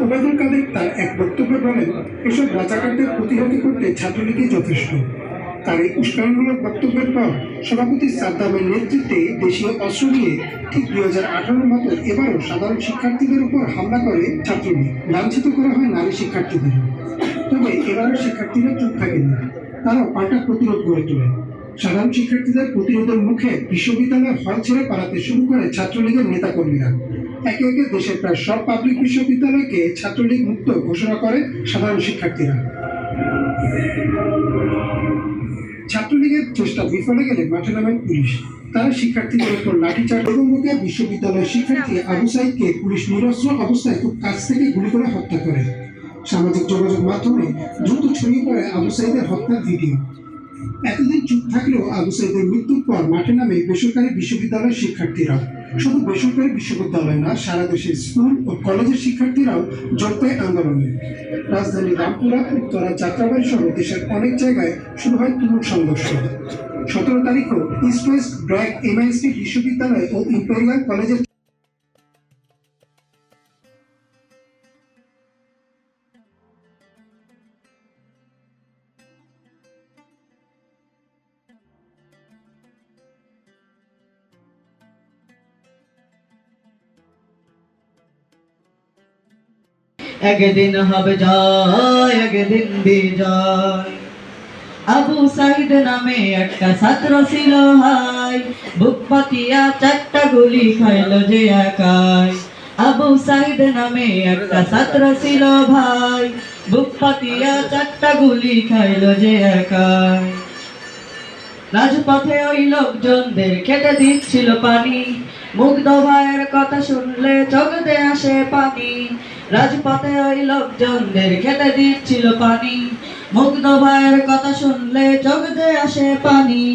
ওবায়দুল কাদের তার এক বক্তব্যে বলেন, এসব রাজাকারদের প্রতিহত করতে ছাত্রলীগই যথেষ্ট। তার এই উস্কানিমূলক বক্তব্যের পর সভাপতি সাদ্দামের নেতৃত্বে দেশীয় অস্ত্র নিয়ে ঠিক 2018-র মতো এবারও সাধারণ শিক্ষার্থীদের উপর হামলা করে ছাত্রলীগ। লাঞ্ছিত করা হয় নারী শিক্ষার্থীদের। তবে এবারও শিক্ষার্থীরা চুপ থাকেনি, তারাও পাল্টা প্রতিরোধ গড়ে তোলে। সাধারণ শিক্ষার্থীদের প্রতিরোধের মুখে বিশ্ববিদ্যালয় হল ছেড়ে পালাতে শুরু করে ছাত্রলীগের নেতাকর্মীরা। একে একে দেশের প্রায় সব পাবলিক বিশ্ববিদ্যালয়কে ছাত্রলীগ মুক্ত ঘোষণা করে সাধারণ শিক্ষার্থীরা। ছাত্রলীগের চেষ্টা বিফলে গেলে মাঠে নামেন পুলিশ। তারা শিক্ষার্থীদের উপর লাঠিচার্জ এবং বিশ্ববিদ্যালয়ের শিক্ষার্থী আবু সাইদকে পুলিশ নিরস্ত্র অবস্থায় খুব কাছ থেকে গুলি করে হত্যা করে। সামাজিক যোগাযোগ মাধ্যমে দ্রুত ছড়িয়ে পড়ে আবু সাইদের হত্যার ভিডিও। এতদিন চুপ থাকলেও আবু সাইদের মৃত্যুর পর মাঠে নামে বেসরকারি বিশ্ববিদ্যালয়ের শিক্ষার্থীরা। শুধু বেসরকারি বিশ্ববিদ্যালয় না, সারা দেশের স্কুল ও কলেজের শিক্ষার্থীরাও যোগ দেয় আন্দোলনে। রাজধানী রামপুরা, উত্তরা, যাত্রাবাড়ি সহ দেশের অনেক জায়গায় শুরু হয় তুমুল সংঘর্ষ। 17 তারিখও ইস্ট ওয়েস্ট, ব্র্যাক, এমআইএসটি বিশ্ববিদ্যালয় ও ইম্পেরিয়াল কলেজের একদিন হবে জয়, একদিন বিজয়। আবু সাইদ নামে একটা ছাত্র ছিল হাই, বুক পাতিয়া 4টা গুলি খাইল যে একাই। আবু সাইদ নামে একটা ছাত্র ছিল ভাই, বুক পাতিয়া 4টা গুলি খাইল যে একাই। রাজপথে ওই লোকজনদের খেতে দিচ্ছিল পানি, মুগ্ধ ভাইয়ের কথা শুনলে চোখ দিয়ে আসে পানি। রাজপথে ওই লোকজনদের খেতে দিচ্ছিল পানি, মুগ্ধ ভাইয়ের কথা শুনলে চোখ দিয়ে আসে পানি।